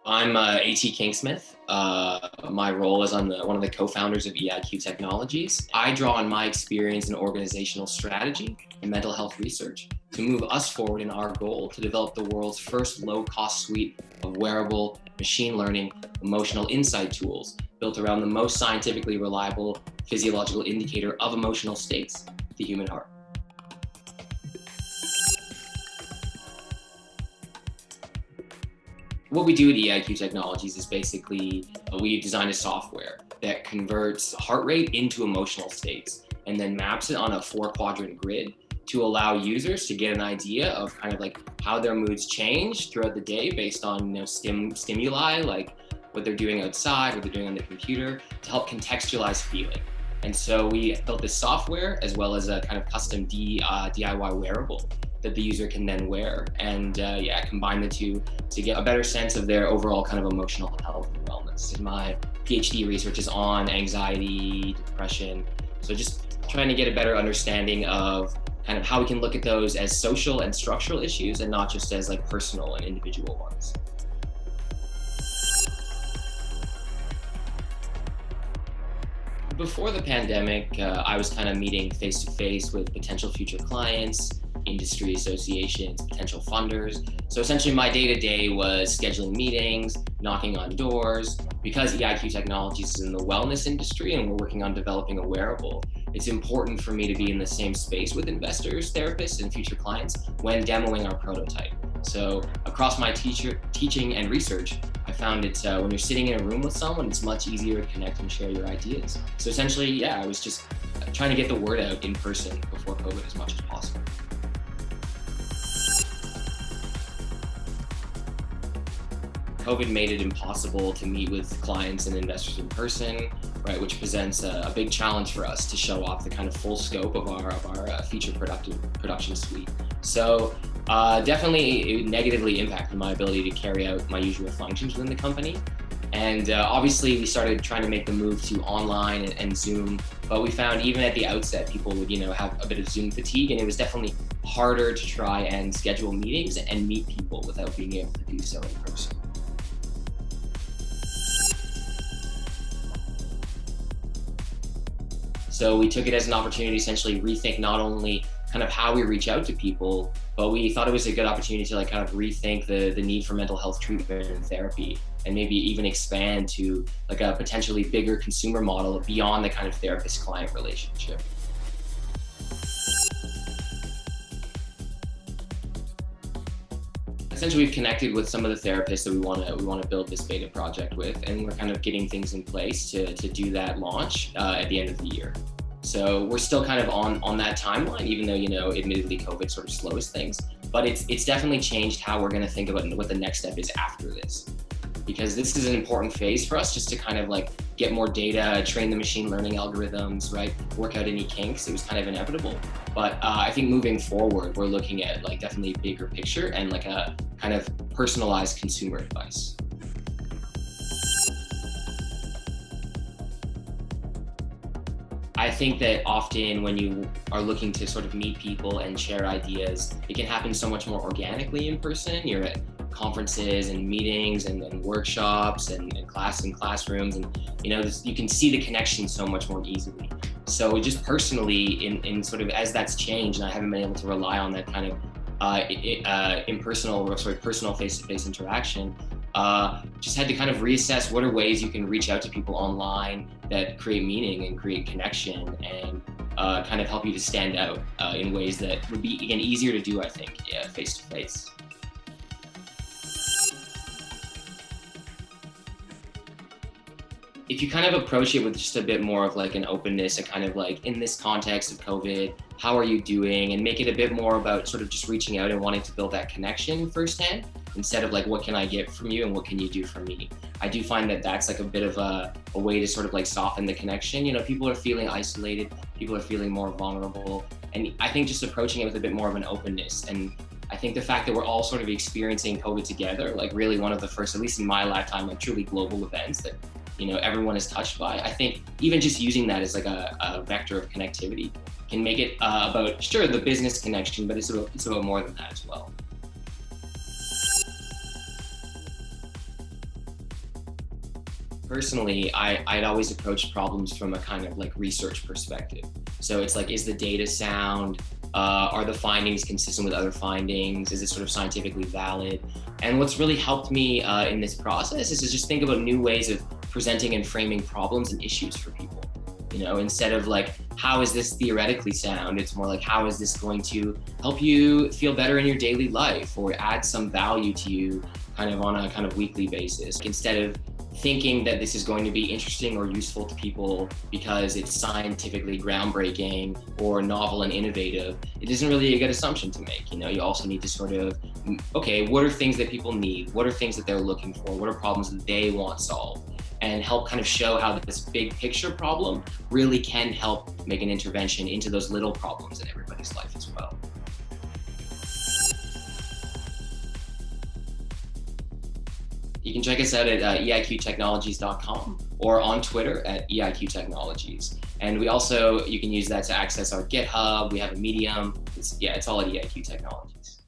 I'm AT Kingsmith. My role is one of the co-founders of EiQ Technologies. I draw on my experience in organizational strategy and mental health research to move us forward in our goal to develop the world's first low-cost suite of wearable, machine learning, emotional insight tools built around the most scientifically reliable physiological indicator of emotional states, the human heart. What we do at EiQ Technologies is basically we've designed a software that converts heart rate into emotional states and then maps it on a 4-quadrant grid to allow users to get an idea of kind of like how their moods change throughout the day based on stimuli, like what they're doing outside, what they're doing on the computer, to help contextualize feeling. And so we built this software as well as a kind of custom DIY wearable that the user can then wear and combine the two to get a better sense of their overall kind of emotional health and wellness. My PhD research is on anxiety, depression, so just trying to get a better understanding of kind of how we can look at those as social and structural issues and not just as like personal and individual ones. Before the pandemic, I was kind of meeting face-to-face with potential future clients, industry associations, potential funders. So essentially my day-to-day was scheduling meetings, knocking on doors. Because EiQ Technologies is in the wellness industry and we're working on developing a wearable, it's important for me to be in the same space with investors, therapists, and future clients when demoing our prototype. So across my teaching and research, I found it when you're sitting in a room with someone, it's much easier to connect and share your ideas. So essentially, I was just trying to get the word out in person before COVID as much as possible. COVID made it impossible to meet with clients and investors in person, right, which presents a big challenge for us to show off the kind of full scope of our feature production suite. So definitely it negatively impacted my ability to carry out my usual functions within the company. And obviously we started trying to make the move to online and Zoom, but we found even at the outset, people would, have a bit of Zoom fatigue, and it was definitely harder to try and schedule meetings and meet people without being able to do so in person. So we took it as an opportunity to essentially rethink not only kind of how we reach out to people, but we thought it was a good opportunity to kind of rethink the need for mental health treatment and therapy, and maybe even expand to like a potentially bigger consumer model beyond the kind of therapist-client relationship. Essentially, we've connected with some of the therapists that we want to build this beta project with, and we're kind of getting things in place to do that launch at the end of the year. So we're still kind of on that timeline, even though, admittedly COVID sort of slows things, but it's definitely changed how we're going to think about what the next step is after this. Because this is an important phase for us just to kind of like get more data, train the machine learning algorithms, right? Work out any kinks. It was kind of inevitable. But I think moving forward, we're looking at like definitely a bigger picture and like a kind of personalized consumer advice. I think that often when you are looking to sort of meet people and share ideas, it can happen so much more organically in person. You're at conferences and meetings and workshops and classrooms, and you can see the connection so much more easily. So just personally, in sort of as that's changed, and I haven't been able to rely on that kind of personal face-to-face interaction, just had to kind of reassess what are ways you can reach out to people online that create meaning and create connection and kind of help you to stand out in ways that would be, again, easier to do, I think, face-to-face. If you kind of approach it with just a bit more of like an openness and kind of like, in this context of COVID, how are you doing? And make it a bit more about sort of just reaching out and wanting to build that connection firsthand, instead of like, what can I get from you and what can you do for me? I do find that that's like a bit of a way to sort of like soften the connection. People are feeling isolated, people are feeling more vulnerable. And I think just approaching it with a bit more of an openness. And I think the fact that we're all sort of experiencing COVID together, like really one of the first, at least in my lifetime, like truly global events that everyone is touched by. I think even just using that as like a vector of connectivity can make it about, sure, the business connection, but it's about more than that as well. Personally, I'd always approached problems from a kind of like research perspective. So it's like, is the data sound? Are the findings consistent with other findings? Is it sort of scientifically valid? And what's really helped me in this process is to just think about new ways of presenting and framing problems and issues for people. Instead of like, how is this theoretically sound? It's more like, how is this going to help you feel better in your daily life or add some value to you kind of on a kind of weekly basis? Instead of thinking that this is going to be interesting or useful to people because it's scientifically groundbreaking or novel and innovative, it isn't really a good assumption to make. You also need to sort of, okay, what are things that people need? What are things that they're looking for? What are problems that they want solved? And help kind of show how this big picture problem really can help make an intervention into those little problems in everybody's life as well. You can check us out at EiQTechnologies.com or on Twitter at EiQ Technologies. And you can use that to access our GitHub. We have a Medium. It's all at EiQ Technologies.